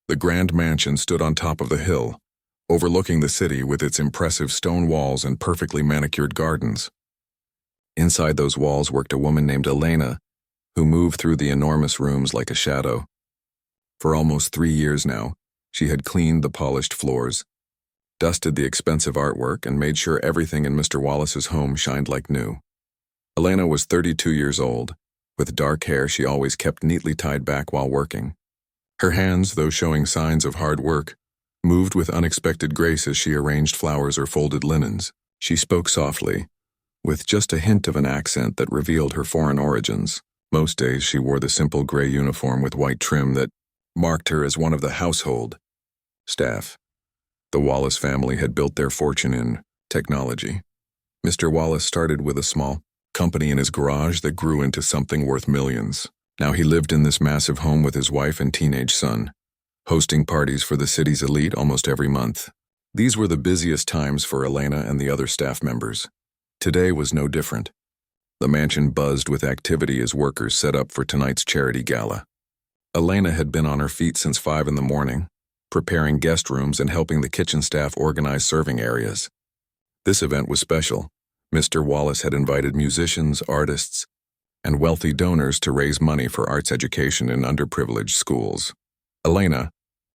The grand mansion stood on top of the hill, overlooking the city with its impressive stone walls and perfectly manicured gardens. Inside those walls worked a woman named Elena, who moved through the enormous rooms like a shadow. For almost 3 years now, she had cleaned the polished floors, dusted the expensive artwork, and made sure everything in Mr. Wallace's home shined like new. Elena was 32 years old. With dark hair she always kept neatly tied back while working. Her hands, though showing signs of hard work, moved with unexpected grace as she arranged flowers or folded linens. She spoke softly, with just a hint of an accent that revealed her foreign origins. Most days she wore the simple gray uniform with white trim that marked her as one of the household staff. The Wallace family had built their fortune in technology. Mr. Wallace started with a small company in his garage that grew into something worth millions. Now he lived in this massive home with his wife and teenage son, hosting parties for the city's elite almost every month. These were the busiest times for Elena and the other staff members. Today was no different. The mansion buzzed with activity as workers set up for tonight's charity gala. Elena had been on her feet since 5 in the morning, preparing guest rooms and helping the kitchen staff organize serving areas. This event was special. Mr. Wallace had invited musicians, artists, and wealthy donors to raise money for arts education in underprivileged schools. "Elena,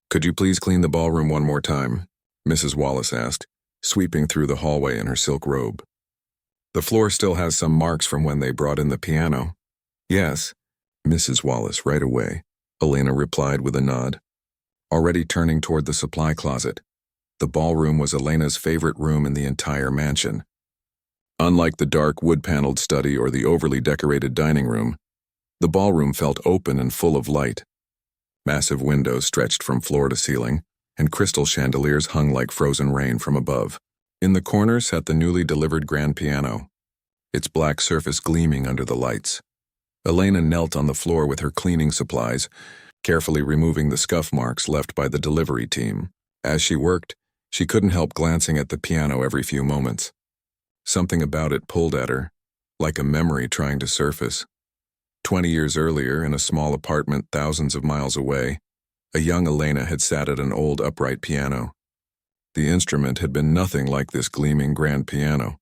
could you please clean the ballroom one more time?" Mrs. Wallace asked, sweeping through the hallway in her silk robe. "The floor still has some marks from when they brought in the piano." "Yes, Mrs. Wallace, right away," Elena replied with a nod. Already turning toward the supply closet, the ballroom was Elena's favorite room in the entire mansion. Unlike the dark wood-paneled study or the overly decorated dining room, the ballroom felt open and full of light. Massive windows stretched from floor to ceiling, and crystal chandeliers hung like frozen rain from above. In the corner sat the newly delivered grand piano, its black surface gleaming under the lights. Elena knelt on the floor with her cleaning supplies, carefully removing the scuff marks left by the delivery team. As she worked, she couldn't help glancing at the piano every few moments. Something about it pulled at her, like a memory trying to surface. 20 years earlier, in a small apartment thousands of miles away, a young Elena had sat at an old upright piano. The instrument had been nothing like this gleaming grand piano.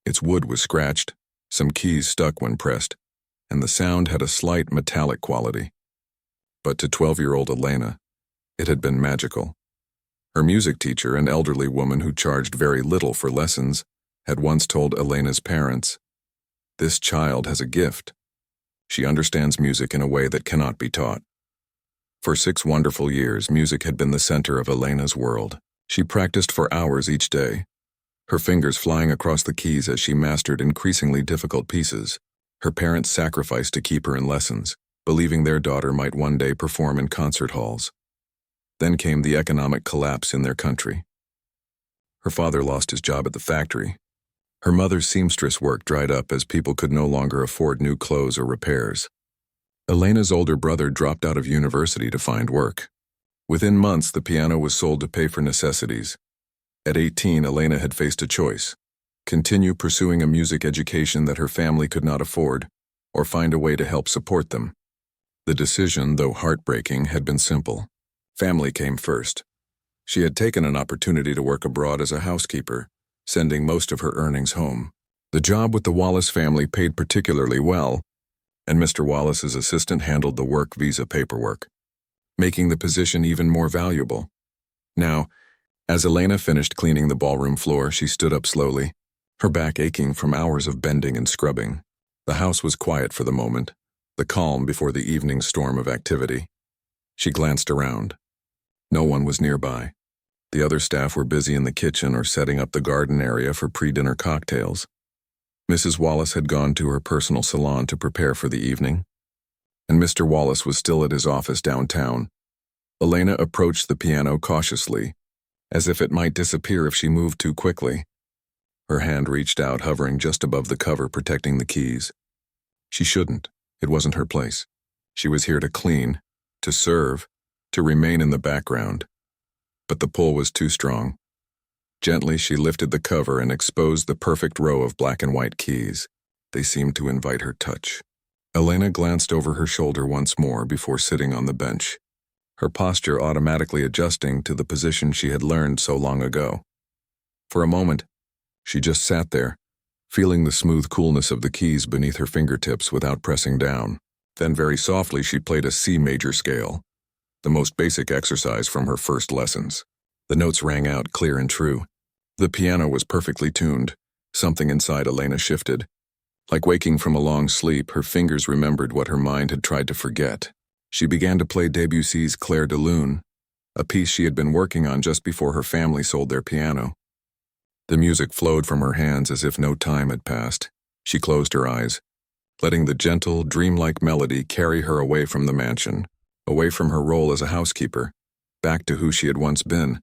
Its wood was scratched, some keys stuck when pressed, and the sound had a slight metallic quality. But to 12-year-old Elena, it had been magical. Her music teacher, an elderly woman who charged very little for lessons, had once told Elena's parents, "This child has a gift. She understands music in a way that cannot be taught." For 6 wonderful years, music had been the center of Elena's world. She practiced for hours each day, her fingers flying across the keys as she mastered increasingly difficult pieces. Her parents sacrificed to keep her in lessons, believing their daughter might one day perform in concert halls. Then came the economic collapse in their country. Her father lost his job at the factory. Her mother's seamstress work dried up as people could no longer afford new clothes or repairs. Elena's older brother dropped out of university to find work. Within months, the piano was sold to pay for necessities. At 18, Elena had faced a choice: continue pursuing a music education that her family could not afford, or find a way to help support them. The decision, though heartbreaking, had been simple. Family came first. She had taken an opportunity to work abroad as a housekeeper, sending most of her earnings home. The job with the Wallace family paid particularly well, and Mr. Wallace's assistant handled the work visa paperwork, making the position even more valuable. Now, as Elena finished cleaning the ballroom floor, she stood up slowly, her back aching from hours of bending and scrubbing. The house was quiet for the moment, the calm before the evening storm of activity. She glanced around. No one was nearby. The other staff were busy in the kitchen or setting up the garden area for pre-dinner cocktails. Mrs. Wallace had gone to her personal salon to prepare for the evening, and Mr. Wallace was still at his office downtown. Elena approached the piano cautiously, as if it might disappear if she moved too quickly. Her hand reached out, hovering just above the cover, protecting the keys. She shouldn't. It wasn't her place. She was here to clean, to serve, to remain in the background. But the pull was too strong. Gently, she lifted the cover and exposed the perfect row of black and white keys. They seemed to invite her touch. Elena glanced over her shoulder once more before sitting on the bench. her posture automatically adjusting to the position she had learned so long ago. For a moment, she just sat there, feeling the smooth coolness of the keys beneath her fingertips without pressing down. Then very softly she played a C major scale, the most basic exercise from her first lessons. The notes rang out clear and true. The piano was perfectly tuned. Something inside Elena shifted. Like waking from a long sleep, her fingers remembered what her mind had tried to forget. She began to play Debussy's Clair de Lune, a piece she had been working on just before her family sold their piano. The music flowed from her hands as if no time had passed. She closed her eyes, letting the gentle, dreamlike melody carry her away from the mansion, away from her role as a housekeeper, back to who she had once been,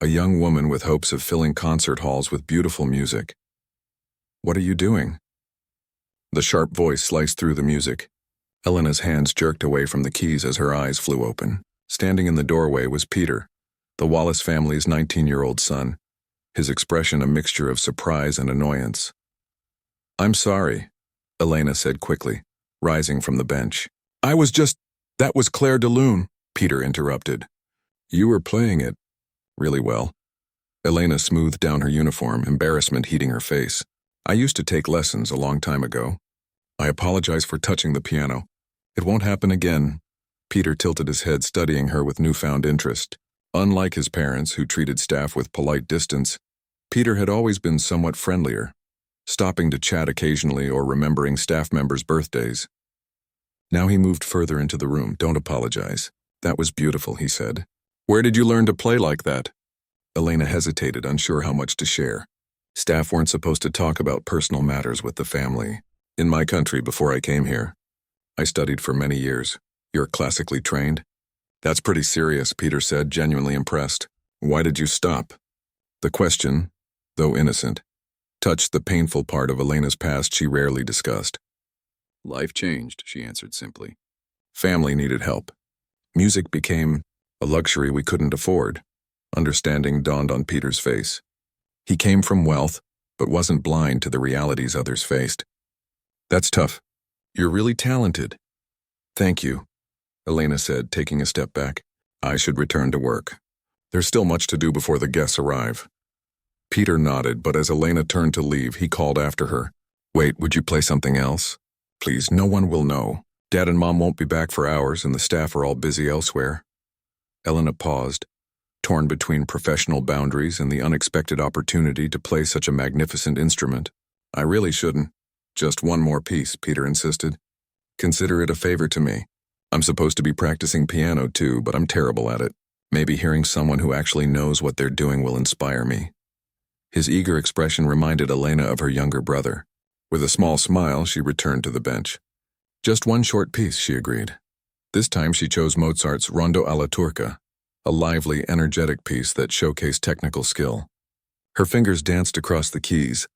a young woman with hopes of filling concert halls with beautiful music. "What are you doing?" The sharp voice sliced through the music. Elena's hands jerked away from the keys as her eyes flew open. Standing in the doorway was Peter, the Wallace family's 19-year-old son, his expression a mixture of surprise and annoyance. "I'm sorry," Elena said quickly, rising from the bench. That was Clair de Lune," Peter interrupted. "You were playing it really well." Elena smoothed down her uniform, embarrassment heating her face. "I used to take lessons a long time ago. I apologize for touching the piano. It won't happen again." Peter tilted his head, studying her with newfound interest. Unlike his parents, who treated staff with polite distance, Peter had always been somewhat friendlier, stopping to chat occasionally or remembering staff members' birthdays. Now he moved further into the room. "Don't apologize. That was beautiful," he said. "Where did you learn to play like that?" Elena hesitated, unsure how much to share. Staff weren't supposed to talk about personal matters with the family. "In my country before I came here. I studied for many years." "You're classically trained?" "That's pretty serious," Peter said, genuinely impressed. "Why did you stop?" The question, though innocent, touched the painful part of Elena's past she rarely discussed. "Life changed," she answered simply. "Family needed help. Music became a luxury we couldn't afford." Understanding dawned on Peter's face. He came from wealth, but wasn't blind to the realities others faced. "That's tough. You're really talented." "Thank you," Elena said, taking a step back. "I should return to work. There's still much to do before the guests arrive." Peter nodded, but as Elena turned to leave, he called after her. "Wait, would you play something else? Please, no one will know. Dad and Mom won't be back for hours, and the staff are all busy elsewhere." Elena paused, torn between professional boundaries and the unexpected opportunity to play such a magnificent instrument. "I really shouldn't. Just one more piece," Peter insisted. "Consider it a favor to me. I'm supposed to be practicing piano too, but I'm terrible at it. Maybe hearing someone who actually knows what they're doing will inspire me." His eager expression reminded Elena of her younger brother. With a small smile, she returned to the bench. "Just one short piece," she agreed. This time she chose Mozart's Rondo alla Turca, a lively, energetic piece that showcased technical skill. Her fingers danced across the keys,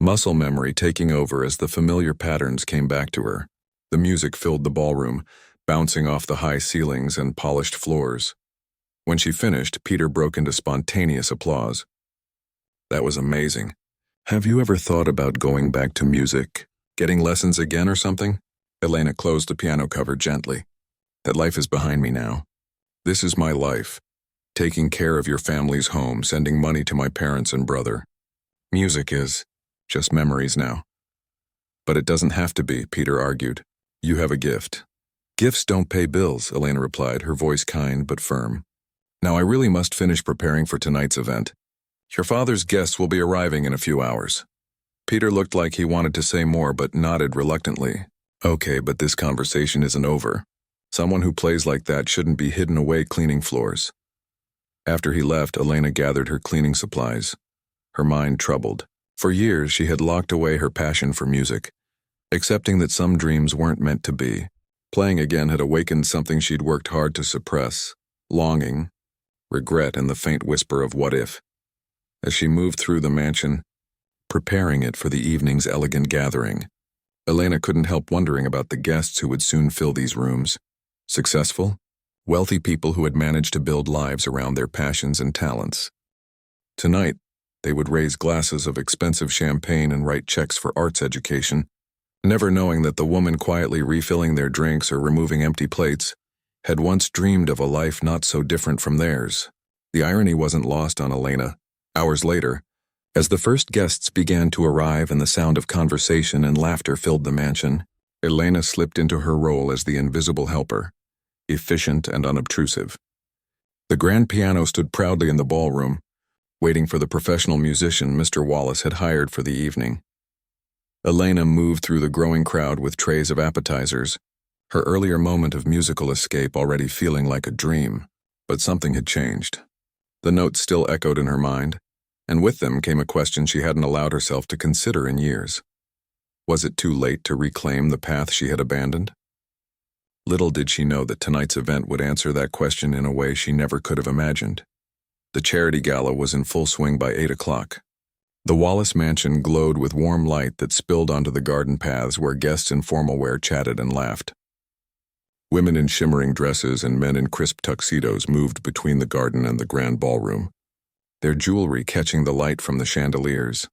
muscle memory taking over as the familiar patterns came back to her. The music filled the ballroom, bouncing off the high ceilings and polished floors. When she finished, Peter broke into spontaneous applause. "That was amazing. Have you ever thought about going back to music? Getting lessons again or something?" Elena closed the piano cover gently. "That life is behind me now. This is my life. Taking care of your family's home, sending money to my parents and brother. Music is just memories now." "But it doesn't have to be," Peter argued. "You have a gift." "Gifts don't pay bills," Elena replied, her voice kind but firm. "Now I really must finish preparing for tonight's event. Your father's guests will be arriving in a few hours." Peter looked like he wanted to say more but nodded reluctantly. "Okay, but this conversation isn't over. Someone who plays like that shouldn't be hidden away cleaning floors." After he left, Elena gathered her cleaning supplies, her mind troubled. For years, she had locked away her passion for music, accepting that some dreams weren't meant to be. Playing again had awakened something she'd worked hard to suppress: longing, regret, and the faint whisper of what if. As she moved through the mansion, preparing it for the evening's elegant gathering, Elena couldn't help wondering about the guests who would soon fill these rooms. Successful, wealthy people who had managed to build lives around their passions and talents. Tonight, they would raise glasses of expensive champagne and write checks for arts education, never knowing that the woman quietly refilling their drinks or removing empty plates had once dreamed of a life not so different from theirs. The irony wasn't lost on Elena. Hours later, as the first guests began to arrive and the sound of conversation and laughter filled the mansion, Elena slipped into her role as the invisible helper, efficient and unobtrusive. The grand piano stood proudly in the ballroom, waiting for the professional musician Mr. Wallace had hired for the evening. Elena moved through the growing crowd with trays of appetizers, her earlier moment of musical escape already feeling like a dream. But something had changed. The notes still echoed in her mind, and with them came a question she hadn't allowed herself to consider in years. Was it too late to reclaim the path she had abandoned? Little did she know that tonight's event would answer that question in a way she never could have imagined. The charity gala was in full swing by 8 o'clock. The Wallace mansion glowed with warm light that spilled onto the garden paths where guests in formal wear chatted and laughed. Women in shimmering dresses and men in crisp tuxedos moved between the garden and the grand ballroom, their jewelry catching the light from the chandeliers.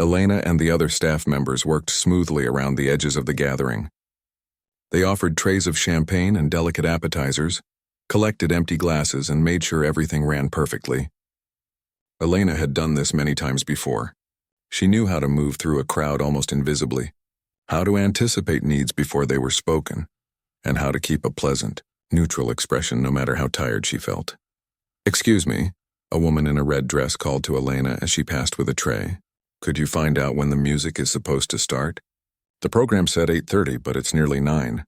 Elena and the other staff members worked smoothly around the edges of the gathering. They offered trays of champagne and delicate appetizers, collected empty glasses, and made sure everything ran perfectly. Elena had done this many times before. She knew how to move through a crowd almost invisibly, how to anticipate needs before they were spoken, and how to keep a pleasant, neutral expression no matter how tired she felt. "Excuse me," a woman in a red dress called to Elena as she passed with a tray. "Could you find out when the music is supposed to start?" "The program said 8:30, but it's nearly 9.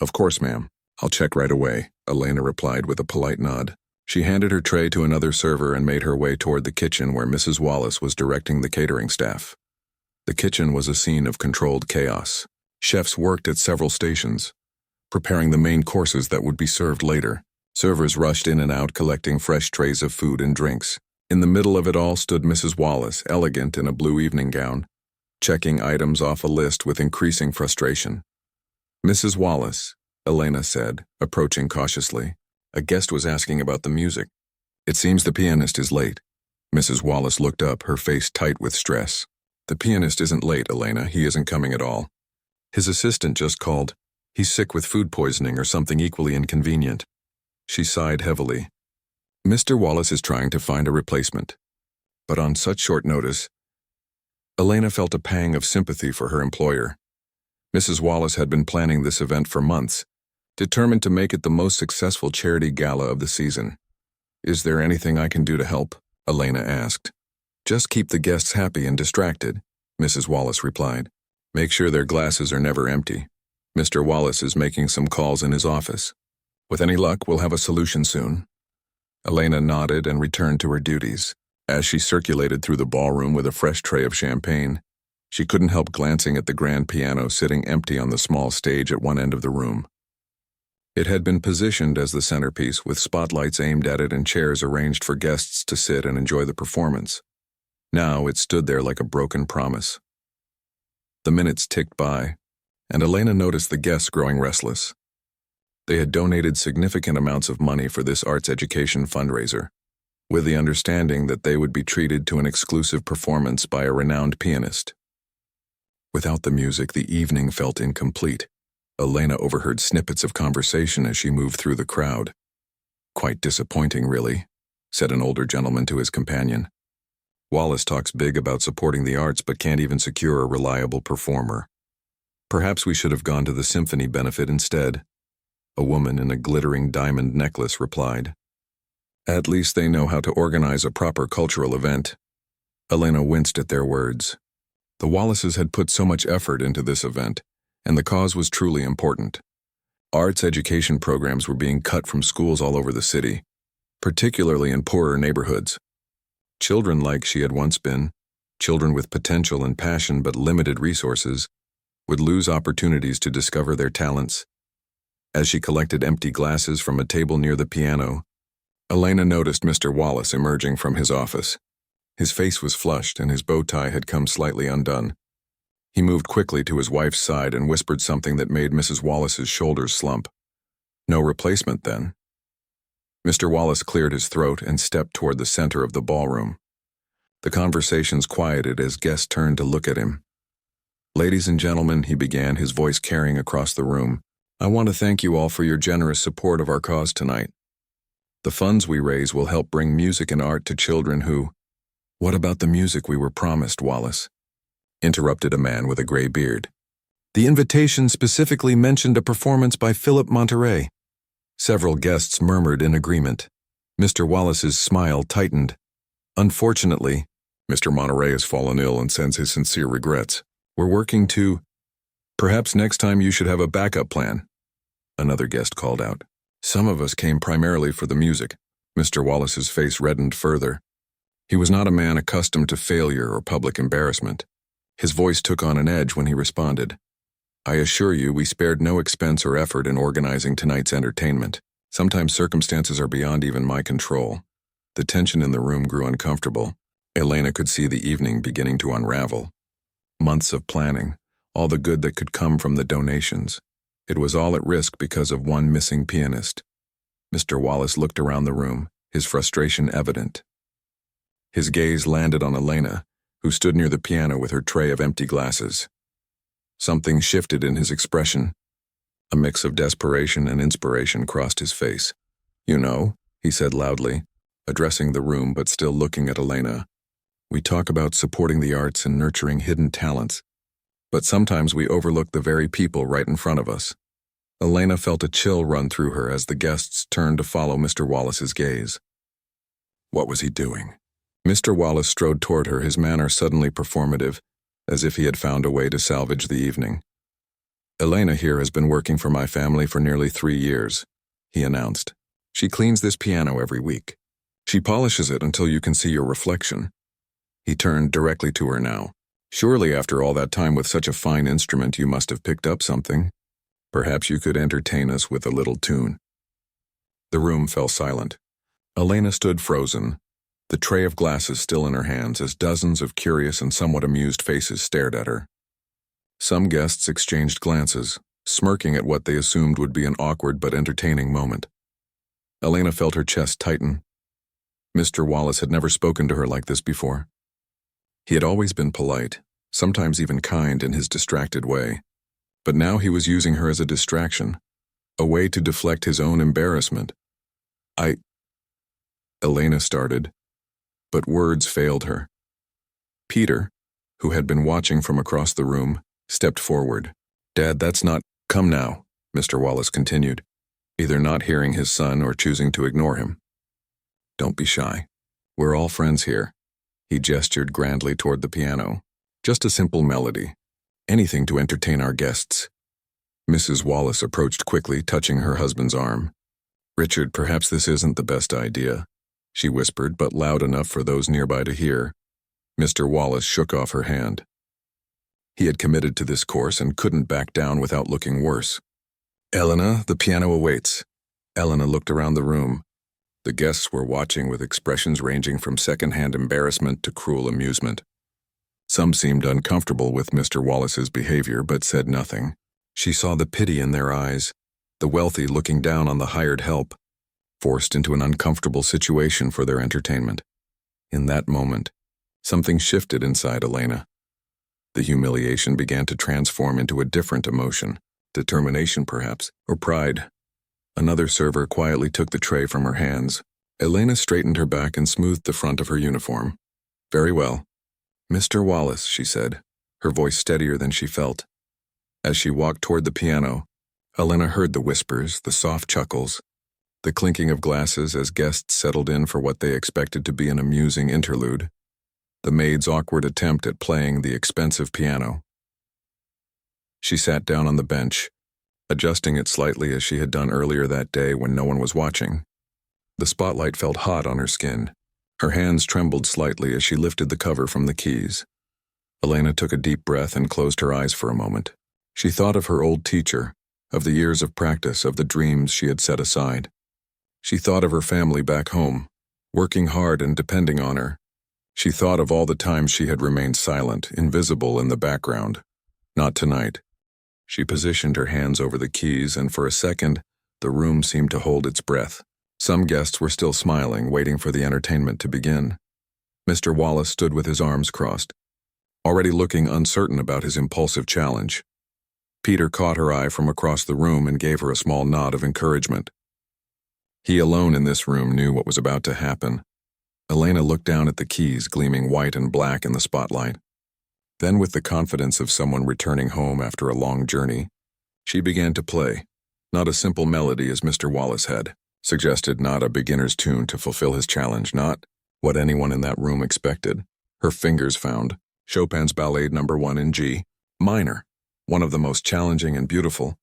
"Of course, ma'am. I'll check right away," Elena replied with a polite nod. She handed her tray to another server and made her way toward the kitchen where Mrs. Wallace was directing the catering staff. The kitchen was a scene of controlled chaos. Chefs worked at several stations, preparing the main courses that would be served later. Servers rushed in and out collecting fresh trays of food and drinks. In the middle of it all stood Mrs. Wallace, elegant in a blue evening gown, checking items off a list with increasing frustration. "Mrs. Wallace," Elena said, approaching cautiously. "A guest was asking about the music. It seems the pianist is late." Mrs. Wallace looked up, her face tight with stress. "The pianist isn't late, Elena. He isn't coming at all. His assistant just called. He's sick with food poisoning or something equally inconvenient." She sighed heavily. "Mr. Wallace is trying to find a replacement." But on such short notice, Elena felt a pang of sympathy for her employer. Mrs. Wallace had been planning this event for months, determined to make it the most successful charity gala of the season. "Is there anything I can do to help?" Elena asked. "Just keep the guests happy and distracted," Mrs. Wallace replied. "Make sure their glasses are never empty. Mr. Wallace is making some calls in his office. With any luck, we'll have a solution soon." Elena nodded and returned to her duties. As she circulated through the ballroom with a fresh tray of champagne, she couldn't help glancing at the grand piano sitting empty on the small stage at one end of the room. It had been positioned as the centerpiece, with spotlights aimed at it and chairs arranged for guests to sit and enjoy the performance. Now it stood there like a broken promise. The minutes ticked by, and Elena noticed the guests growing restless. They had donated significant amounts of money for this arts education fundraiser, with the understanding that they would be treated to an exclusive performance by a renowned pianist. Without the music, the evening felt incomplete. Elena overheard snippets of conversation as she moved through the crowd. "Quite disappointing, really," said an older gentleman to his companion. "Wallace talks big about supporting the arts but can't even secure a reliable performer. Perhaps we should have gone to the symphony benefit instead," a woman in a glittering diamond necklace replied. "At least they know how to organize a proper cultural event." Elena winced at their words. The Wallaces had put so much effort into this event, and the cause was truly important. Arts education programs were being cut from schools all over the city, particularly in poorer neighborhoods. Children like she had once been, children with potential and passion but limited resources, would lose opportunities to discover their talents. As she collected empty glasses from a table near the piano, Elena noticed Mr. Wallace emerging from his office. His face was flushed and his bow tie had come slightly undone. He moved quickly to his wife's side and whispered something that made Mrs. Wallace's shoulders slump. "No replacement, then?" Mr. Wallace cleared his throat and stepped toward the center of the ballroom. The conversations quieted as guests turned to look at him. "Ladies and gentlemen," he began, his voice carrying across the room, I want to thank you all for your generous support of our cause tonight. The funds we raise will help bring music and art to children who— What about the music we were promised, Wallace? Interrupted a man with a gray beard. The invitation specifically mentioned a performance by Philip Monterey. Several guests murmured in agreement. Mr. Wallace's smile tightened. Unfortunately, Mr. Monterey has fallen ill and sends his sincere regrets. We're working to— Perhaps next time you should have a backup plan, another guest called out. Some of us came primarily for the music. Mr. Wallace's face reddened further. He was not a man accustomed to failure or public embarrassment. His voice took on an edge when he responded. I assure you we spared no expense or effort in organizing tonight's entertainment. Sometimes circumstances are beyond even my control. The tension in the room grew uncomfortable. Elena could see the evening beginning to unravel. Months of planning, all the good that could come from the donations. It was all at risk because of one missing pianist. Mr. Wallace looked around the room, his frustration evident. His gaze landed on Elena, who stood near the piano with her tray of empty glasses. Something shifted in his expression. A mix of desperation and inspiration crossed his face. You know, he said loudly, addressing the room but still looking at Elena. We talk about supporting the arts and nurturing hidden talents, but sometimes we overlook the very people right in front of us. Elena felt a chill run through her as the guests turned to follow Mr. Wallace's gaze. What was he doing? Mr. Wallace strode toward her, his manner suddenly performative, as if he had found a way to salvage the evening. Elena here has been working for my family for nearly 3 years, he announced. She cleans this piano every week. She polishes it until you can see your reflection. He turned directly to her now. Surely after all that time with such a fine instrument you must have picked up something. Perhaps you could entertain us with a little tune. The room fell silent. Elena stood frozen, the tray of glasses still in her hands as dozens of curious and somewhat amused faces stared at her. Some guests exchanged glances, smirking at what they assumed would be an awkward but entertaining moment. Elena felt her chest tighten. Mr. Wallace had never spoken to her like this before. He had always been polite, sometimes even kind in his distracted way, but now he was using her as a distraction, a way to deflect his own embarrassment. Elena started, but words failed her. Peter, who had been watching from across the room, stepped forward. Dad, that's not— Come now, Mr. Wallace continued, either not hearing his son or choosing to ignore him. Don't be shy. We're all friends here. He gestured grandly toward the piano. Just a simple melody. Anything to entertain our guests. Mrs. Wallace approached quickly, touching her husband's arm. Richard, perhaps this isn't the best idea, she whispered, but loud enough for those nearby to hear. Mr. Wallace shook off her hand. He had committed to this course and couldn't back down without looking worse. Elena, the piano awaits. Elena looked around the room. The guests were watching with expressions ranging from second-hand embarrassment to cruel amusement. Some seemed uncomfortable with Mr. Wallace's behavior but said nothing. She saw the pity in their eyes, the wealthy looking down on the hired help, forced into an uncomfortable situation for their entertainment. In that moment, something shifted inside Elena. The humiliation began to transform into a different emotion, determination perhaps, or pride. Another server quietly took the tray from her hands. Elena straightened her back and smoothed the front of her uniform. Very well. Mr. Wallace, she said, her voice steadier than she felt. As she walked toward the piano, Elena heard the whispers, the soft chuckles, the clinking of glasses as guests settled in for what they expected to be an amusing interlude, the maid's awkward attempt at playing the expensive piano. She sat down on the bench, adjusting it slightly as she had done earlier that day when no one was watching. The spotlight felt hot on her skin. Her hands trembled slightly as she lifted the cover from the keys. Elena took a deep breath and closed her eyes for a moment. She thought of her old teacher, of the years of practice, of the dreams she had set aside. She thought of her family back home, working hard and depending on her. She thought of all the times she had remained silent, invisible in the background. Not tonight. She positioned her hands over the keys, and for a second, the room seemed to hold its breath. Some guests were still smiling, waiting for the entertainment to begin. Mr. Wallace stood with his arms crossed, already looking uncertain about his impulsive challenge. Peter caught her eye from across the room and gave her a small nod of encouragement. He alone in this room knew what was about to happen. Elena looked down at the keys gleaming white and black in the spotlight. Then, with the confidence of someone returning home after a long journey, she began to play. Not a simple melody as Mr. Wallace had suggested, not a beginner's tune to fulfill his challenge, not what anyone in that room expected. Her fingers found Chopin's Ballet No. 1 in G minor, one of the most challenging and beautiful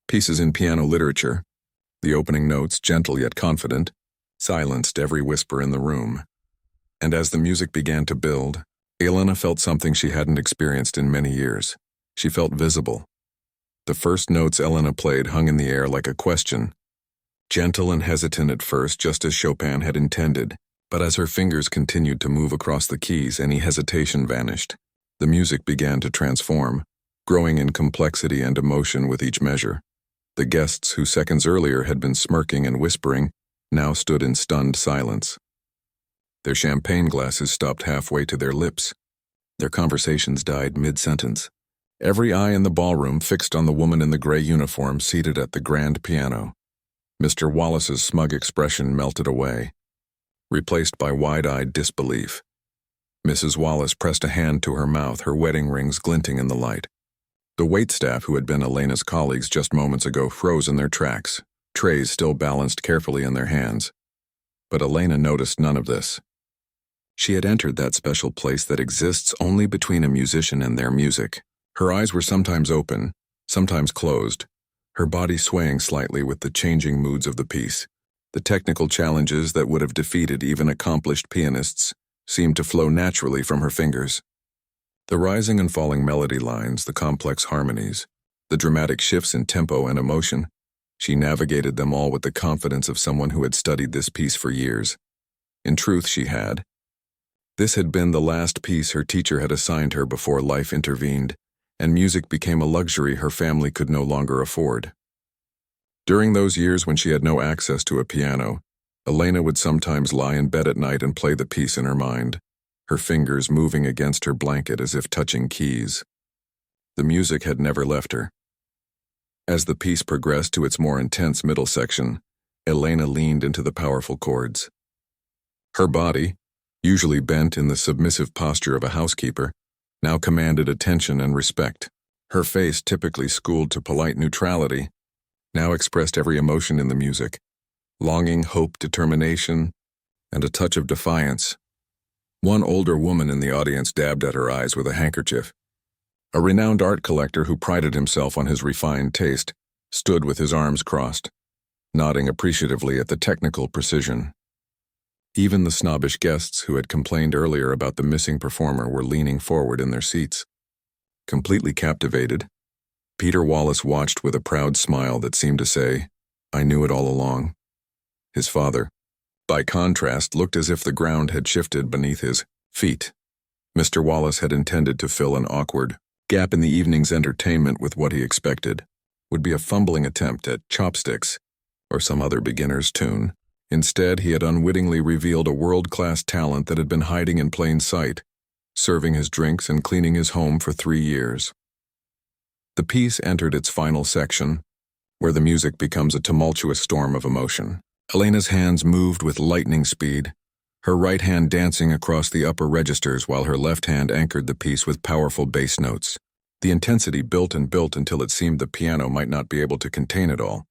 pieces in piano literature. The opening notes, gentle yet confident, silenced every whisper in the room. And as the music began to build, Elena felt something she hadn't experienced in many years. She felt visible. The first notes Elena played hung in the air like a question, gentle and hesitant at first, just as Chopin had intended, but as her fingers continued to move across the keys, any hesitation vanished. The music began to transform, growing in complexity and emotion with each measure. The guests who seconds earlier had been smirking and whispering now stood in stunned silence. Their champagne glasses stopped halfway to their lips. Their conversations died mid-sentence. Every eye in the ballroom fixed on the woman in the gray uniform seated at the grand piano. Mr. Wallace's smug expression melted away, replaced by wide-eyed disbelief. Mrs. Wallace pressed a hand to her mouth, her wedding rings glinting in the light. The waitstaff, who had been Elena's colleagues just moments ago, froze in their tracks, trays still balanced carefully in their hands. But Elena noticed none of this. She had entered that special place that exists only between a musician and their music. Her eyes were sometimes open, sometimes closed, her body swaying slightly with the changing moods of the piece. The technical challenges that would have defeated even accomplished pianists seemed to flow naturally from her fingers. The rising and falling melody lines, the complex harmonies, the dramatic shifts in tempo and emotion, she navigated them all with the confidence of someone who had studied this piece for years. In truth, she had. This had been the last piece her teacher had assigned her before life intervened, and music became a luxury her family could no longer afford. During those years when she had no access to a piano, Elena would sometimes lie in bed at night and play the piece in her mind, her fingers moving against her blanket as if touching keys. The music had never left her. As the piece progressed to its more intense middle section, Elena leaned into the powerful chords. Her body, usually bent in the submissive posture of a housekeeper, now commanded attention and respect. Her face, typically schooled to polite neutrality, now expressed every emotion in the music: longing, hope, determination, and a touch of defiance. One older woman in the audience dabbed at her eyes with a handkerchief. A renowned art collector who prided himself on his refined taste stood with his arms crossed, nodding appreciatively at the technical precision. Even the snobbish guests who had complained earlier about the missing performer were leaning forward in their seats. Completely captivated, Peter Wallace watched with a proud smile that seemed to say, "I knew it all along." His father, by contrast, looked as if the ground had shifted beneath his feet. Mr. Wallace had intended to fill an awkward gap in the evening's entertainment with what he expected would be a fumbling attempt at chopsticks or some other beginner's tune. Instead, he had unwittingly revealed a world-class talent that had been hiding in plain sight, serving his drinks and cleaning his home for 3 years. The piece entered its final section, where the music becomes a tumultuous storm of emotion. Elena's hands moved with lightning speed, her right hand dancing across the upper registers while her left hand anchored the piece with powerful bass notes. The intensity built and built until it seemed the piano might not be able to contain it all.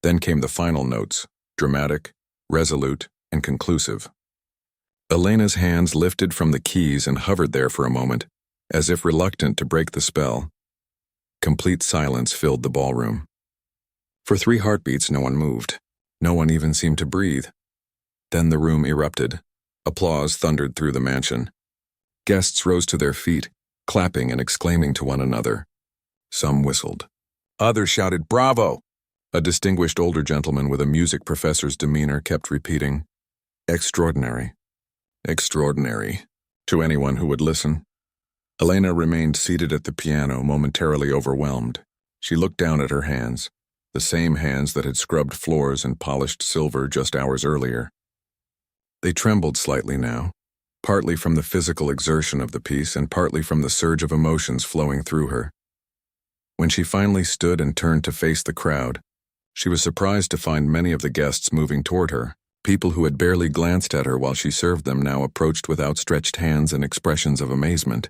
Then came the final notes, dramatic, resolute, and conclusive. Elena's hands lifted from the keys and hovered there for a moment, as if reluctant to break the spell. Complete silence filled the ballroom. For 3 heartbeats, no one moved. No one even seemed to breathe. Then the room erupted. Applause thundered through the mansion. Guests rose to their feet, clapping and exclaiming to one another. Some whistled. Others shouted, "Bravo!" A distinguished older gentleman with a music professor's demeanor kept repeating, "Extraordinary, extraordinary," to anyone who would listen. Elena remained seated at the piano, momentarily overwhelmed. She looked down at her hands, the same hands that had scrubbed floors and polished silver just hours earlier. They trembled slightly now, partly from the physical exertion of the piece and partly from the surge of emotions flowing through her. When she finally stood and turned to face the crowd, she was surprised to find many of the guests moving toward her. People who had barely glanced at her while she served them now approached with outstretched hands and expressions of amazement.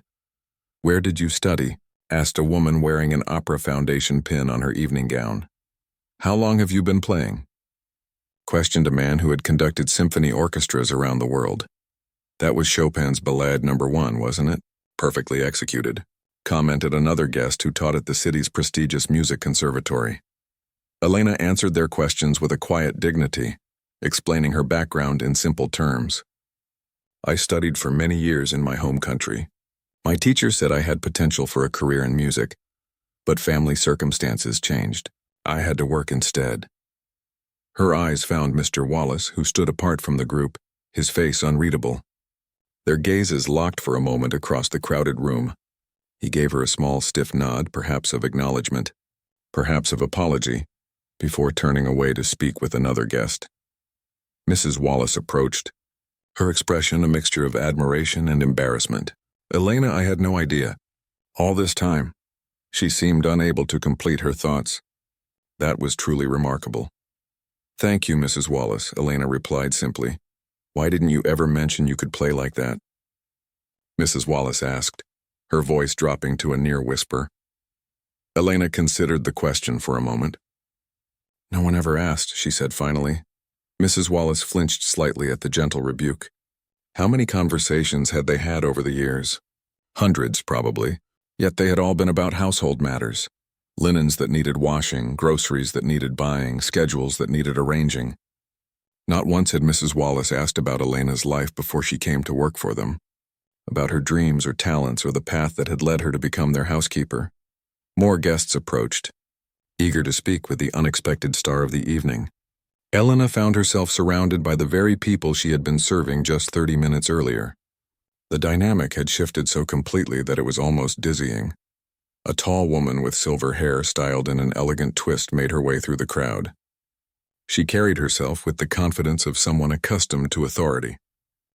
"Where did you study?" asked a woman wearing an opera foundation pin on her evening gown. "How long have you been playing?" questioned a man who had conducted symphony orchestras around the world. "That was Chopin's Ballade No. 1, wasn't it? Perfectly executed," commented another guest who taught at the city's prestigious music conservatory. Elena answered their questions with a quiet dignity, explaining her background in simple terms. "I studied for many years in my home country. My teacher said I had potential for a career in music, but family circumstances changed. I had to work instead." Her eyes found Mr. Wallace, who stood apart from the group, his face unreadable. Their gazes locked for a moment across the crowded room. He gave her a small, stiff nod, perhaps of acknowledgement, perhaps of apology, before turning away to speak with another guest. Mrs. Wallace approached, her expression a mixture of admiration and embarrassment. "Elena, I had no idea. All this time." She seemed unable to complete her thoughts. "That was truly remarkable." "Thank you, Mrs. Wallace," Elena replied simply. "Why didn't you ever mention you could play like that?" Mrs. Wallace asked, her voice dropping to a near whisper. Elena considered the question for a moment. "No one ever asked," she said finally. Mrs. Wallace flinched slightly at the gentle rebuke. How many conversations had they had over the years? Hundreds, probably, yet they had all been about household matters. Linens that needed washing, groceries that needed buying, schedules that needed arranging. Not once had Mrs. Wallace asked about Elena's life before she came to work for them, about her dreams or talents or the path that had led her to become their housekeeper. More guests approached, eager to speak with the unexpected star of the evening. Elena found herself surrounded by the very people she had been serving just 30 minutes earlier. The dynamic had shifted so completely that it was almost dizzying. A tall woman with silver hair styled in an elegant twist made her way through the crowd. She carried herself with the confidence of someone accustomed to authority.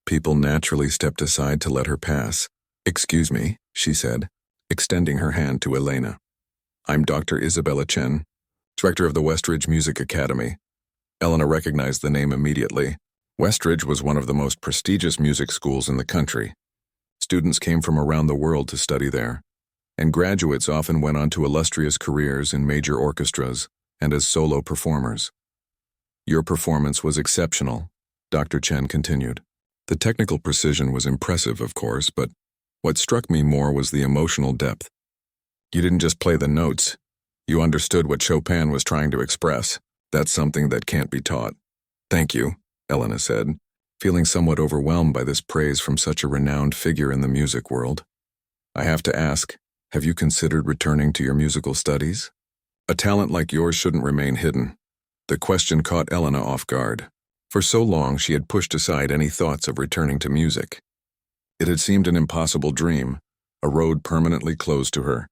People naturally stepped aside to let her pass. "Excuse me," she said, extending her hand to Elena. "I'm Dr. Isabella Chen, director of the Westridge Music Academy." Elena recognized the name immediately. Westridge was one of the most prestigious music schools in the country. Students came from around the world to study there, and graduates often went on to illustrious careers in major orchestras and as solo performers. "Your performance was exceptional," Dr. Chen continued. "The technical precision was impressive, of course, but what struck me more was the emotional depth. You didn't just play the notes. You understood what Chopin was trying to express. That's something that can't be taught." "Thank you," Elena said, feeling somewhat overwhelmed by this praise from such a renowned figure in the music world. "I have to ask, have you considered returning to your musical studies? A talent like yours shouldn't remain hidden." The question caught Elena off guard. For so long she had pushed aside any thoughts of returning to music. It had seemed an impossible dream, a road permanently closed to her.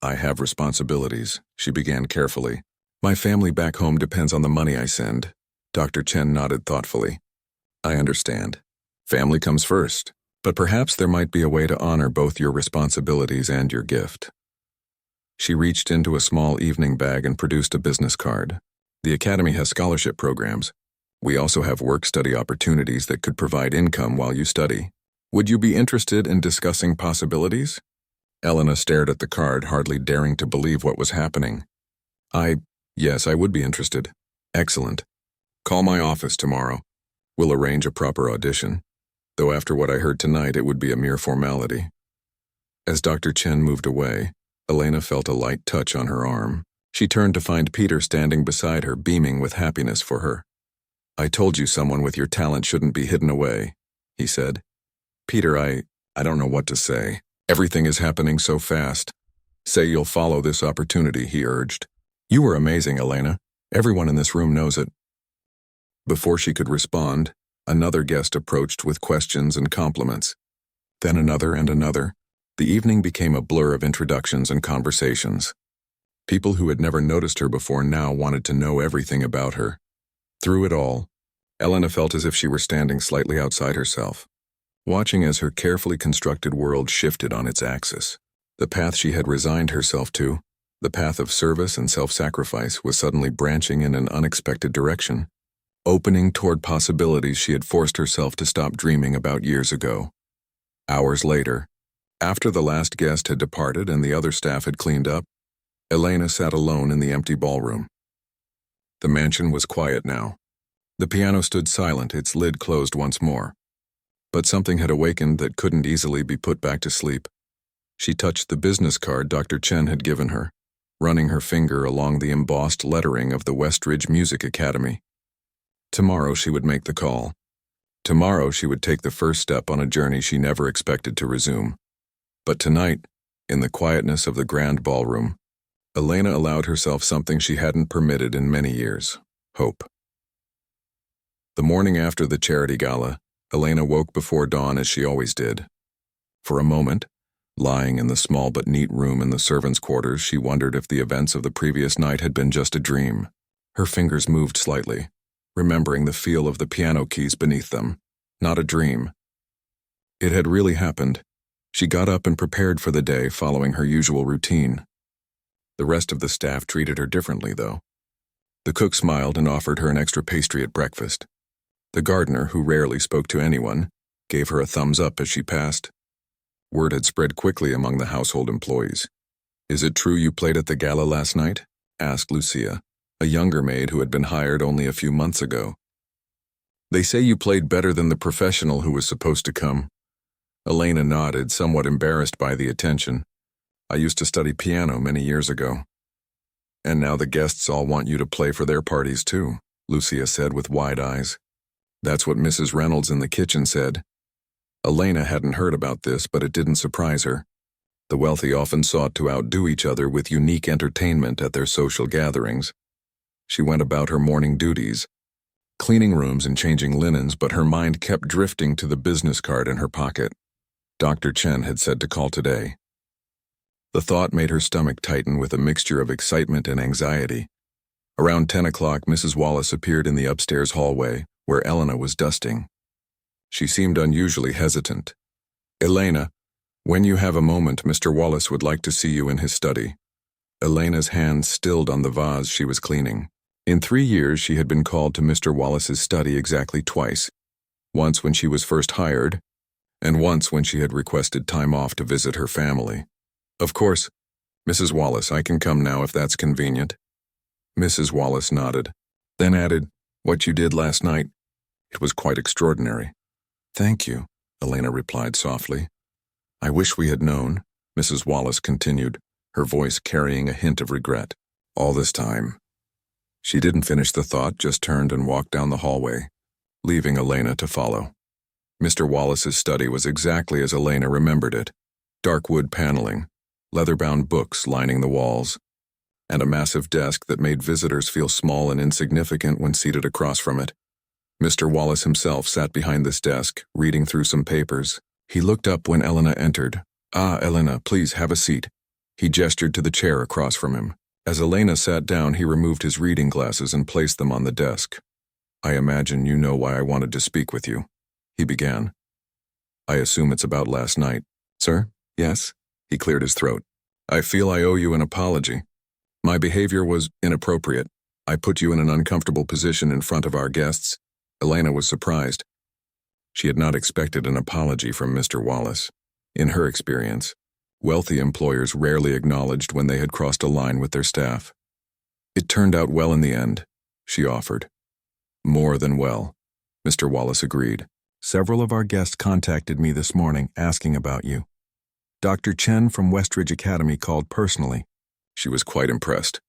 "I have responsibilities," she began carefully. "My family back home depends on the money I send." Dr. Chen nodded thoughtfully. "I understand. Family comes first, but perhaps there might be a way to honor both your responsibilities and your gift." She reached into a small evening bag and produced a business card. "The Academy has scholarship programs. We also have work-study opportunities that could provide income while you study. Would you be interested in discussing possibilities?" Elena stared at the card, hardly daring to believe what was happening. Yes, I would be interested." "Excellent. Call my office tomorrow. We'll arrange a proper audition. Though after what I heard tonight, it would be a mere formality." As Dr. Chen moved away, Elena felt a light touch on her arm. She turned to find Peter standing beside her, beaming with happiness for her. "I told you someone with your talent shouldn't be hidden away," he said. "Peter, I don't know what to say. Everything is happening so fast. Say you'll follow this opportunity," he urged. "You were amazing, Elena. Everyone in this room knows it." Before she could respond, another guest approached with questions and compliments. Then another and another. The evening became a blur of introductions and conversations. People who had never noticed her before now wanted to know everything about her. Through it all, Elena felt as if she were standing slightly outside herself, watching as her carefully constructed world shifted on its axis. The path she had resigned herself to, The path of service and self-sacrifice was suddenly branching in an unexpected direction, opening toward possibilities she had forced herself to stop dreaming about years ago. Hours later, after the last guest had departed and the other staff had cleaned up, Elena sat alone in the empty ballroom. The mansion was quiet now. The piano stood silent, its lid closed once more. But something had awakened that couldn't easily be put back to sleep. She touched the business card Dr. Chen had given her, running her finger along the embossed lettering of the Westridge Music Academy. Tomorrow she would make the call. Tomorrow she would take the first step on a journey she never expected to resume. But tonight, in the quietness of the grand ballroom, Elena allowed herself something she hadn't permitted in many years: hope. The morning after the charity gala, Elena woke before dawn as she always did. For a moment, lying in the small but neat room in the servants' quarters, she wondered if the events of the previous night had been just a dream. Her fingers moved slightly, remembering the feel of the piano keys beneath them. Not a dream. It had really happened. She got up and prepared for the day, following her usual routine. The rest of the staff treated her differently, though. The cook smiled and offered her an extra pastry at breakfast. The gardener, who rarely spoke to anyone, gave her a thumbs up as she passed. Word had spread quickly among the household employees. "Is it true you played at the gala last night?" asked Lucia, a younger maid who had been hired only a few months ago. "They say you played better than the professional who was supposed to come." Elena nodded, somewhat embarrassed by the attention. "I used to study piano many years ago." "And now the guests all want you to play for their parties too," Lucia said with wide eyes. "That's what Mrs. Reynolds in the kitchen said." Elena hadn't heard about this, but it didn't surprise her. The wealthy often sought to outdo each other with unique entertainment at their social gatherings. She went about her morning duties, cleaning rooms and changing linens, but her mind kept drifting to the business card in her pocket. Dr. Chen had said to call today. The thought made her stomach tighten with a mixture of excitement and anxiety. Around 10 o'clock, Mrs. Wallace appeared in the upstairs hallway, where Elena was dusting. She seemed unusually hesitant. "Elena, when you have a moment, Mr. Wallace would like to see you in his study." Elena's hand stilled on the vase she was cleaning. In 3 years, she had been called to Mr. Wallace's study exactly twice. Once when she was first hired, and once when she had requested time off to visit her family. "Of course, Mrs. Wallace, I can come now if that's convenient." Mrs. Wallace nodded, then added, "What you did last night, it was quite extraordinary." "Thank you," Elena replied softly. "I wish we had known," Mrs. Wallace continued, her voice carrying a hint of regret. "All this time." She didn't finish the thought, just turned and walked down the hallway, leaving Elena to follow. Mr. Wallace's study was exactly as Elena remembered it. Dark wood paneling, leather-bound books lining the walls, and a massive desk that made visitors feel small and insignificant when seated across from it. Mr. Wallace himself sat behind this desk, reading through some papers. He looked up when Elena entered. "Ah, Elena, please have a seat." He gestured to the chair across from him. As Elena sat down, he removed his reading glasses and placed them on the desk. "I imagine you know why I wanted to speak with you," he began. "I assume it's about last night." "Sir? Yes?" He cleared his throat. "I feel I owe you an apology. My behavior was inappropriate. I put you in an uncomfortable position in front of our guests." Elena was surprised. She had not expected an apology from Mr. Wallace. In her experience, wealthy employers rarely acknowledged when they had crossed a line with their staff. "It turned out well in the end," she offered. "More than well," Mr. Wallace agreed. "Several of our guests contacted me this morning asking about you. Dr. Chen from Westridge Academy called personally." She was quite impressed.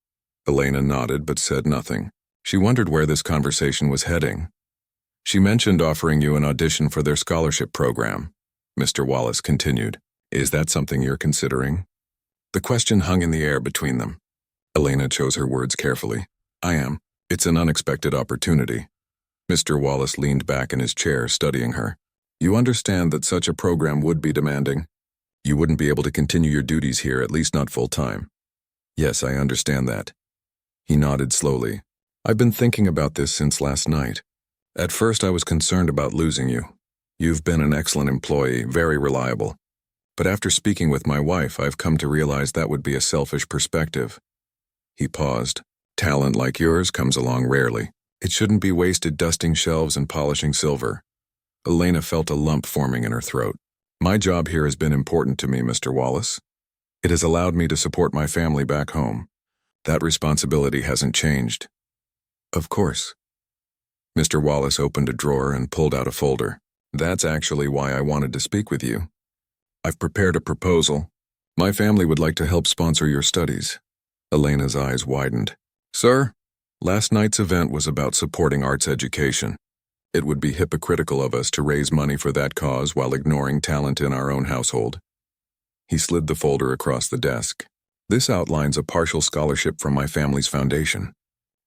Elena nodded but said nothing. She wondered where this conversation was heading. "She mentioned offering you an audition for their scholarship program," Mr. Wallace continued. "Is that something you're considering?" The question hung in the air between them. Elena chose her words carefully. "I am. It's an unexpected opportunity." Mr. Wallace leaned back in his chair, studying her. "You understand that such a program would be demanding? You wouldn't be able to continue your duties here, at least not full-time." "Yes, I understand that." He nodded slowly. "I've been thinking about this since last night. At first I was concerned about losing you. You've been an excellent employee, very reliable. But after speaking with my wife, I've come to realize that would be a selfish perspective. He paused. Talent like yours comes along rarely. It shouldn't be wasted dusting shelves and polishing silver. Elena felt a lump forming in her throat. My job here has been important to me, Mr. Wallace. It has allowed me to support my family back home. That responsibility hasn't changed. Of course. Mr. Wallace opened a drawer and pulled out a folder. That's actually why I wanted to speak with you. I've prepared a proposal. My family would like to help sponsor your studies. Elena's eyes widened. Sir, last night's event was about supporting arts education. It would be hypocritical of us to raise money for that cause while ignoring talent in our own household. He slid the folder across the desk. This outlines a partial scholarship from my family's foundation.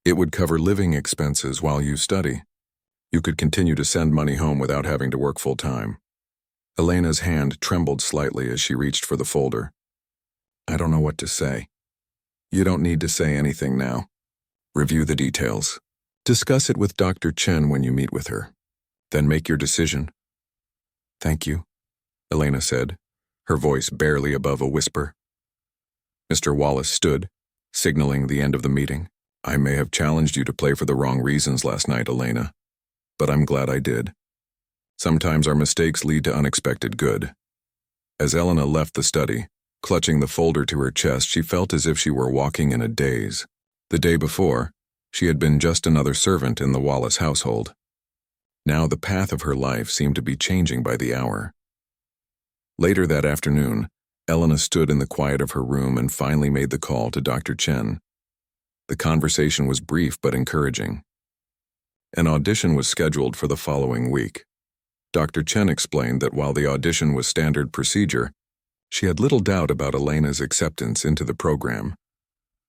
It would cover living expenses while you study. You could continue to send money home without having to work full-time. Elena's hand trembled slightly as she reached for the folder. I don't know what to say. You don't need to say anything now. Review the details. Discuss it with Dr. Chen when you meet with her. Then make your decision. Thank you, Elena said, her voice barely above a whisper. Mr. Wallace stood, signaling the end of the meeting. I may have challenged you to play for the wrong reasons last night, Elena, but I'm glad I did. Sometimes our mistakes lead to unexpected good. As Elena left the study, clutching the folder to her chest, she felt as if she were walking in a daze. The day before, she had been just another servant in the Wallace household. Now the path of her life seemed to be changing by the hour. Later that afternoon, Elena stood in the quiet of her room and finally made the call to Dr. Chen. The conversation was brief but encouraging. An audition was scheduled for the following week. Dr. Chen explained that while the audition was standard procedure, she had little doubt about Elena's acceptance into the program.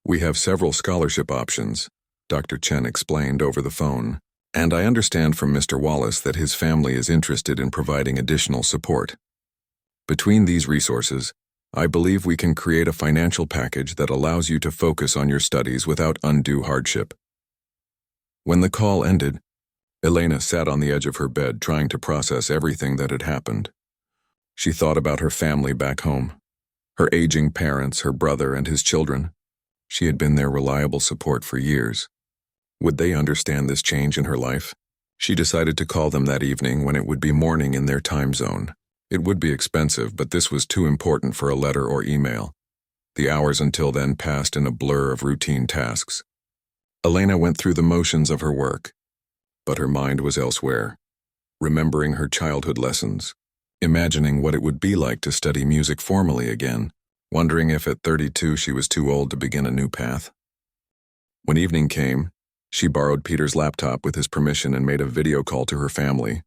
We have several scholarship options, Dr. Chen explained over the phone, and I understand from Mr. Wallace that his family is interested in providing additional support. Between these resources, I believe we can create a financial package that allows you to focus on your studies without undue hardship. When the call ended, Elena sat on the edge of her bed trying to process everything that had happened. She thought about her family back home, her aging parents, her brother, and his children. She had been their reliable support for years. Would they understand this change in her life? She decided to call them that evening when it would be morning in their time zone. It would be expensive, but this was too important for a letter or email. The hours until then passed in a blur of routine tasks. Elena went through the motions of her work, but her mind was elsewhere, remembering her childhood lessons, imagining what it would be like to study music formally again, wondering if at 32 she was too old to begin a new path. When evening came, she borrowed Peter's laptop with his permission and made a video call to her family.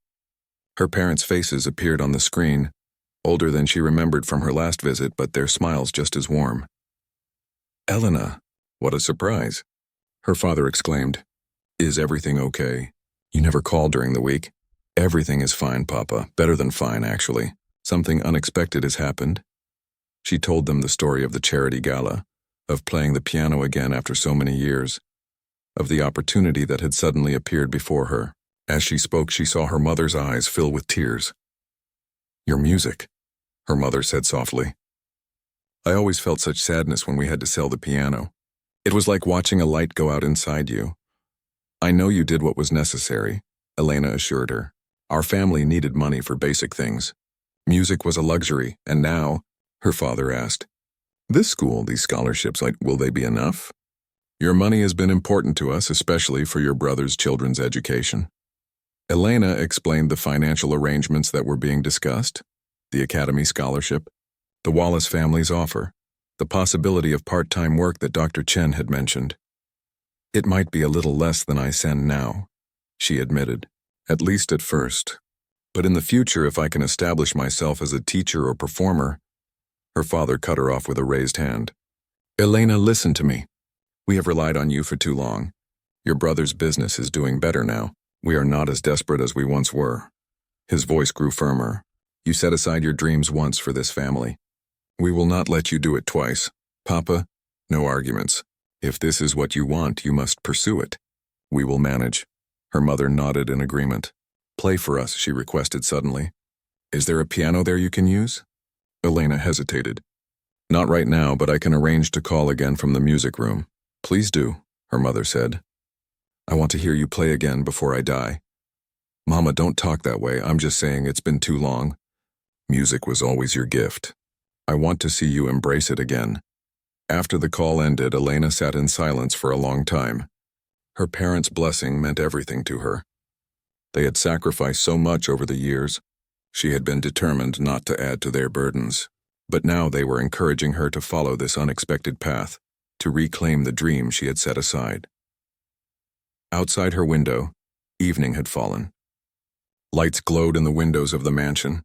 Her parents' faces appeared on the screen, older than she remembered from her last visit, but their smiles just as warm. Elena, what a surprise, her father exclaimed. Is everything okay? You never called during the week. Everything is fine, Papa. Better than fine, actually. Something unexpected has happened. She told them the story of the charity gala, of playing the piano again after so many years, of the opportunity that had suddenly appeared before her. As she spoke, she saw her mother's eyes fill with tears. Your music, her mother said softly. I always felt such sadness when we had to sell the piano. It was like watching a light go out inside you. I know you did what was necessary, Elena assured her. Our family needed money for basic things. Music was a luxury, and now, her father asked, this school, these scholarships, will they be enough? Your money has been important to us, especially for your brother's children's education. Elena explained the financial arrangements that were being discussed, the academy scholarship, the Wallace family's offer, the possibility of part-time work that Dr. Chen had mentioned. It might be a little less than I send now, she admitted, at least at first. But in the future, if I can establish myself as a teacher or performer, her father cut her off with a raised hand. Elena, listen to me. We have relied on you for too long. Your brother's business is doing better now. We are not as desperate as we once were. His voice grew firmer. You set aside your dreams once for this family. We will not let you do it twice. Papa, no arguments. If this is what you want, you must pursue it. We will manage. Her mother nodded in agreement. Play for us, she requested suddenly. Is there a piano there you can use? Elena hesitated. Not right now, but I can arrange to call again from the music room. Please do, her mother said. I want to hear you play again before I die. Mama, don't talk that way. I'm just saying it's been too long. Music was always your gift. I want to see you embrace it again. After the call ended, Elena sat in silence for a long time. Her parents' blessing meant everything to her. They had sacrificed so much over the years. She had been determined not to add to their burdens. But now they were encouraging her to follow this unexpected path, to reclaim the dream she had set aside. Outside her window, evening had fallen. Lights glowed in the windows of the mansion.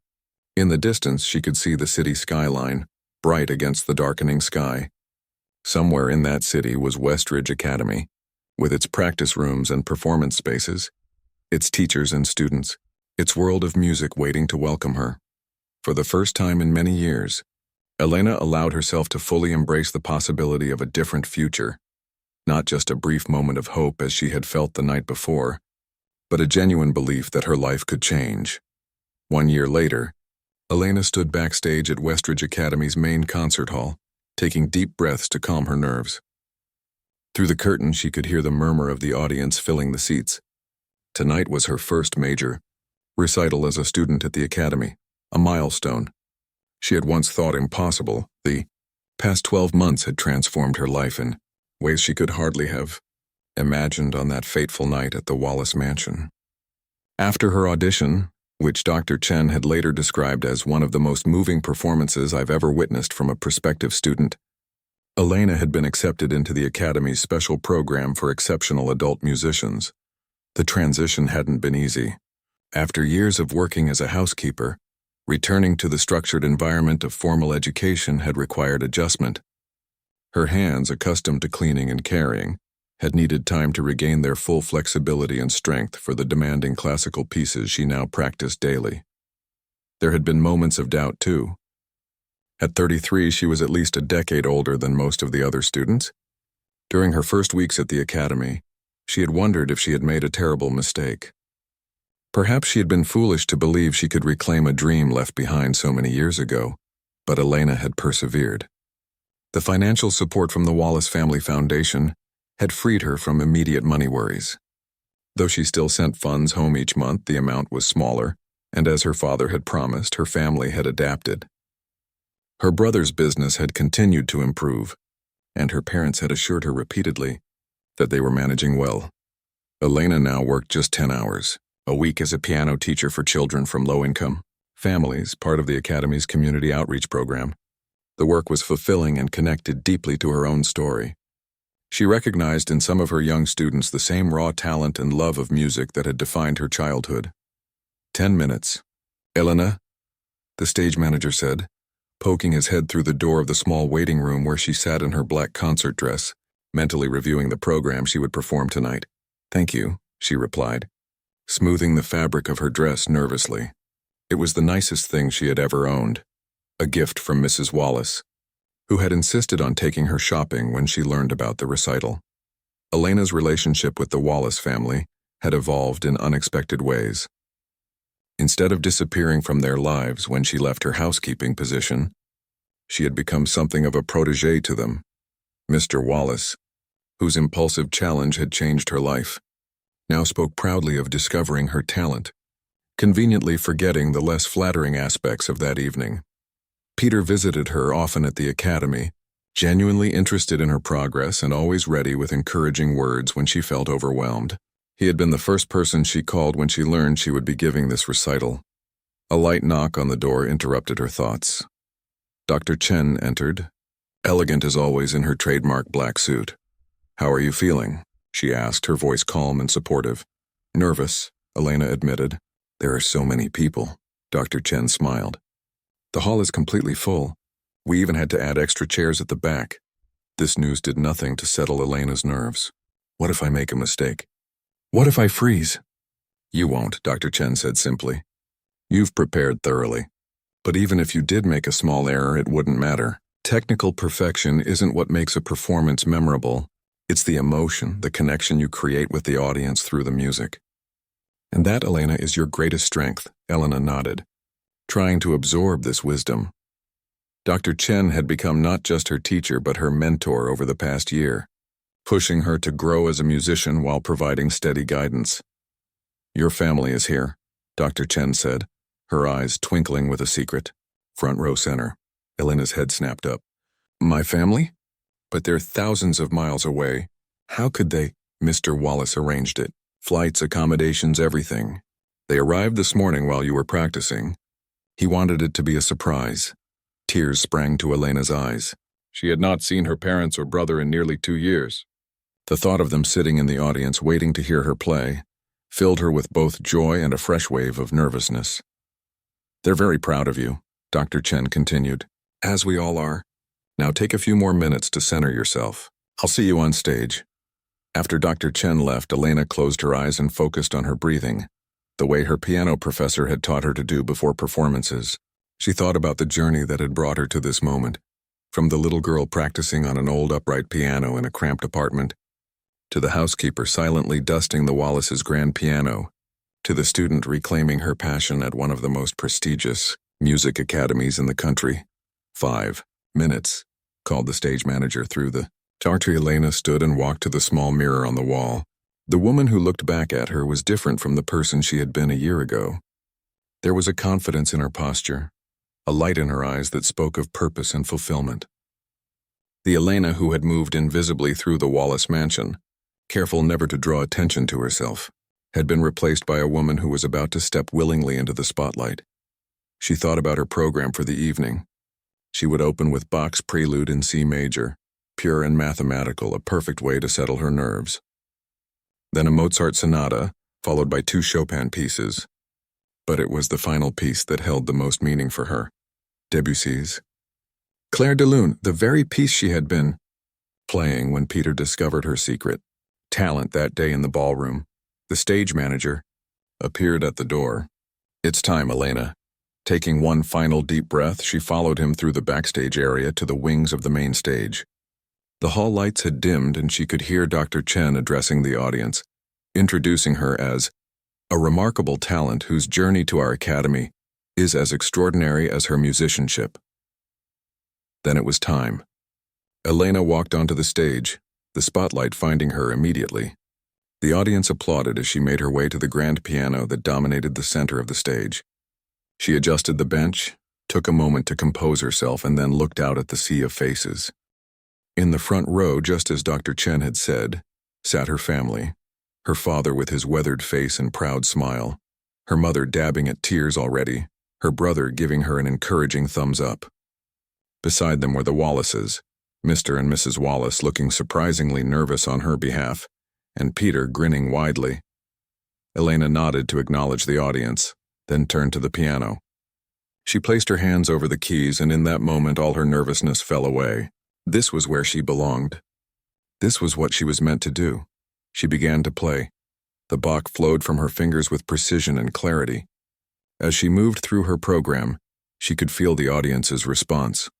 In the distance, she could see the city skyline, bright against the darkening sky. Somewhere in that city was Westridge Academy, with its practice rooms and performance spaces, its teachers and students, its world of music waiting to welcome her. For the first time in many years, Elena allowed herself to fully embrace the possibility of a different future, not just a brief moment of hope as she had felt the night before, but a genuine belief that her life could change. 1 year later, Elena stood backstage at Westridge Academy's main concert hall, taking deep breaths to calm her nerves. Through the curtain, she could hear the murmur of the audience filling the seats. Tonight was her first major recital as a student at the academy, a milestone she had once thought impossible. The past 12 months had transformed her life in ways she could hardly have imagined on that fateful night at the Wallace Mansion. After her audition, which Dr. Chen had later described as one of the most moving performances I've ever witnessed from a prospective student, Elena had been accepted into the Academy's special program for exceptional adult musicians. The transition hadn't been easy. After years of working as a housekeeper, returning to the structured environment of formal education had required adjustment. Her hands, accustomed to cleaning and carrying, had needed time to regain their full flexibility and strength for the demanding classical pieces she now practiced daily. There had been moments of doubt, too. At 33, she was at least a decade older than most of the other students. During her first weeks at the academy, she had wondered if she had made a terrible mistake. Perhaps she had been foolish to believe she could reclaim a dream left behind so many years ago, but Elena had persevered. The financial support from the Wallace Family Foundation had freed her from immediate money worries. Though she still sent funds home each month, the amount was smaller, and as her father had promised, her family had adapted. Her brother's business had continued to improve, and her parents had assured her repeatedly that they were managing well. Elena now worked just 10 hours a week as a piano teacher for children from low-income families, part of the Academy's community outreach program. The work was fulfilling and connected deeply to her own story. She recognized in some of her young students the same raw talent and love of music that had defined her childhood. 10 minutes. Elena, the stage manager said, poking his head through the door of the small waiting room where she sat in her black concert dress, mentally reviewing the program she would perform tonight. Thank you, she replied, smoothing the fabric of her dress nervously. It was the nicest thing she had ever owned, a gift from Mrs. Wallace, who had insisted on taking her shopping when she learned about the recital. Elena's relationship with the Wallace family had evolved in unexpected ways. Instead of disappearing from their lives when she left her housekeeping position, she had become something of a protégé to them. Mr. Wallace, whose impulsive challenge had changed her life, now spoke proudly of discovering her talent, conveniently forgetting the less flattering aspects of that evening. Peter visited her often at the academy, genuinely interested in her progress and always ready with encouraging words when she felt overwhelmed. He had been the first person she called when she learned she would be giving this recital. A light knock on the door interrupted her thoughts. Dr. Chen entered, elegant as always in her trademark black suit. "How are you feeling?" she asked, her voice calm and supportive. "Nervous," Elena admitted. "There are so many people." Dr. Chen smiled. "The hall is completely full. We even had to add extra chairs at the back." This news did nothing to settle Elena's nerves. What if I make a mistake? What if I freeze? "You won't," Dr. Chen said simply. "You've prepared thoroughly. But even if you did make a small error, it wouldn't matter. Technical perfection isn't what makes a performance memorable. It's the emotion, the connection you create with the audience through the music. And that, Elena, is your greatest strength," Elena nodded, trying to absorb this wisdom. Dr. Chen had become not just her teacher but her mentor over the past year, pushing her to grow as a musician while providing steady guidance. "Your family is here," Dr. Chen said, her eyes twinkling with a secret. Front row center. Elena's head snapped up. "My family? But they're thousands of miles away. How could they?" Mr. Wallace arranged it. "Flights, accommodations, everything. They arrived this morning while you were practicing." He wanted it to be a surprise. Tears sprang to Elena's eyes. She had not seen her parents or brother in nearly 2 years. The thought of them sitting in the audience waiting to hear her play filled her with both joy and a fresh wave of nervousness. "They're very proud of you," Dr. Chen continued. "As we all are. Now take a few more minutes to center yourself. I'll see you on stage." After Dr. Chen left, Elena closed her eyes and focused on her breathing, the way her piano professor had taught her to do before performances. She thought about the journey that had brought her to this moment, from the little girl practicing on an old upright piano in a cramped apartment, to the housekeeper silently dusting the Wallace's grand piano, to the student reclaiming her passion at one of the most prestigious music academies in the country. 5 minutes, called the stage manager through the Dr. Elena stood and walked to the small mirror on the wall. The woman who looked back at her was different from the person she had been a year ago. There was a confidence in her posture, a light in her eyes that spoke of purpose and fulfillment. The Elena who had moved invisibly through the Wallace mansion, careful never to draw attention to herself, had been replaced by a woman who was about to step willingly into the spotlight. She thought about her program for the evening. She would open with Bach's Prelude in C major, pure and mathematical, a perfect way to settle her nerves. Then a Mozart sonata, followed by 2 Chopin pieces. But it was the final piece that held the most meaning for her. Debussy's Clair de Lune, the very piece she had been playing when Peter discovered her secret talent that day in the ballroom. The stage manager appeared at the door. "It's time, Elena." Taking one final deep breath, she followed him through the backstage area to the wings of the main stage. The hall lights had dimmed and she could hear Dr. Chen addressing the audience, introducing her as a remarkable talent whose journey to our academy is as extraordinary as her musicianship. Then it was time. Elena walked onto the stage, the spotlight finding her immediately. The audience applauded as she made her way to the grand piano that dominated the center of the stage. She adjusted the bench, took a moment to compose herself, and then looked out at the sea of faces. In the front row, just as Dr. Chen had said, sat her family, her father with his weathered face and proud smile, her mother dabbing at tears already, her brother giving her an encouraging thumbs up. Beside them were the Wallaces, Mr. and Mrs. Wallace looking surprisingly nervous on her behalf, and Peter grinning widely. Elena nodded to acknowledge the audience, then turned to the piano. She placed her hands over the keys, and in that moment all her nervousness fell away. This was where she belonged. This was what she was meant to do. She began to play. The Bach flowed from her fingers with precision and clarity. As she moved through her program, she could feel the audience's response.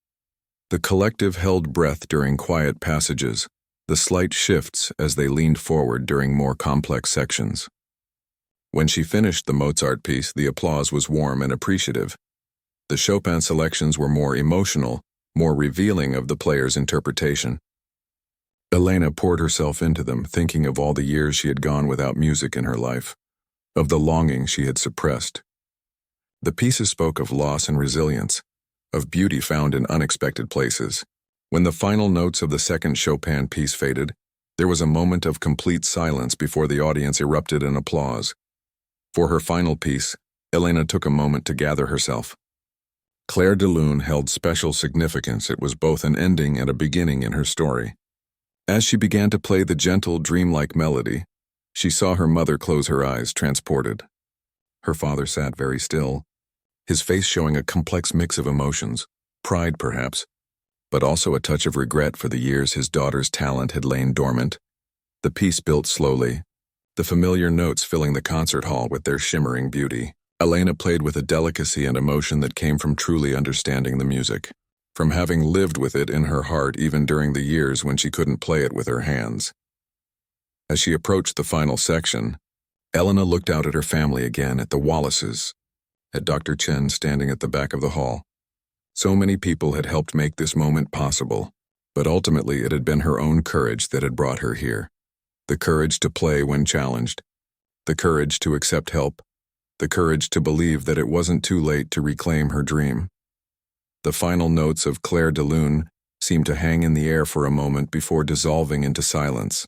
The collective held breath during quiet passages, the slight shifts as they leaned forward during more complex sections. When she finished the Mozart piece, the applause was warm and appreciative. The Chopin selections were more emotional, more revealing of the player's interpretation. Elena poured herself into them, thinking of all the years she had gone without music in her life, of the longing she had suppressed. The pieces spoke of loss and resilience, of beauty found in unexpected places. When the final notes of the second Chopin piece faded, there was a moment of complete silence before the audience erupted in applause. For her final piece, Elena took a moment to gather herself. Clair de Lune held special significance. It was both an ending and a beginning in her story. As she began to play the gentle, dreamlike melody, she saw her mother close her eyes, transported. Her father sat very still, his face showing a complex mix of emotions, pride perhaps, but also a touch of regret for the years his daughter's talent had lain dormant. The piece built slowly, the familiar notes filling the concert hall with their shimmering beauty. Elena played with a delicacy and emotion that came from truly understanding the music, from having lived with it in her heart even during the years when she couldn't play it with her hands. As she approached the final section, Elena looked out at her family again, at the Wallaces, at Dr. Chen standing at the back of the hall. So many people had helped make this moment possible, but ultimately it had been her own courage that had brought her here. The courage to play when challenged, the courage to accept help, the courage to believe that it wasn't too late to reclaim her dream. The final notes of Claire de Lune seemed to hang in the air for a moment before dissolving into silence.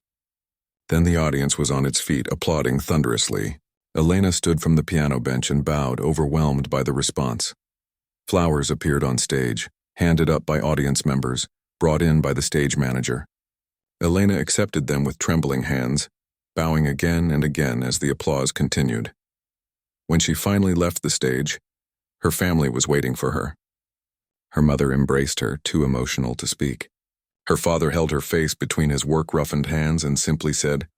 Then the audience was on its feet, applauding thunderously. Elena stood from the piano bench and bowed, overwhelmed by the response. Flowers appeared on stage, handed up by audience members, brought in by the stage manager. Elena accepted them with trembling hands, bowing again and again as the applause continued. When she finally left the stage, her family was waiting for her. Her mother embraced her, too emotional to speak. Her father held her face between his work-roughened hands and simply said,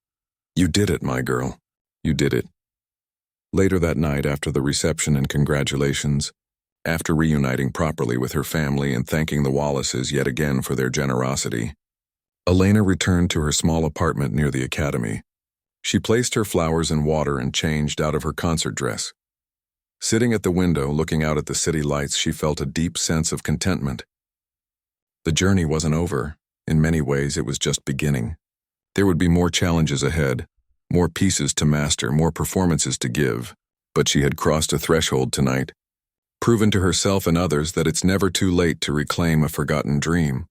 "You did it, my girl. You did it." Later that night, after the reception and congratulations, after reuniting properly with her family and thanking the Wallaces yet again for their generosity, Elena returned to her small apartment near the academy. She placed her flowers in water and changed out of her concert dress. Sitting at the window, looking out at the city lights, she felt a deep sense of contentment. The journey wasn't over. In many ways, it was just beginning. There would be more challenges ahead, more pieces to master, more performances to give, but she had crossed a threshold tonight, proven to herself and others that it's never too late to reclaim a forgotten dream.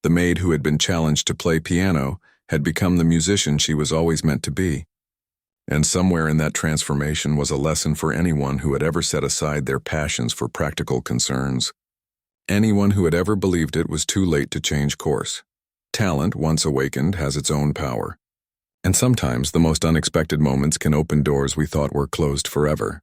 The maid who had been challenged to play piano had become the musician she was always meant to be. And somewhere in that transformation was a lesson for anyone who had ever set aside their passions for practical concerns. Anyone who had ever believed it was too late to change course. Talent, once awakened, has its own power. And sometimes the most unexpected moments can open doors we thought were closed forever.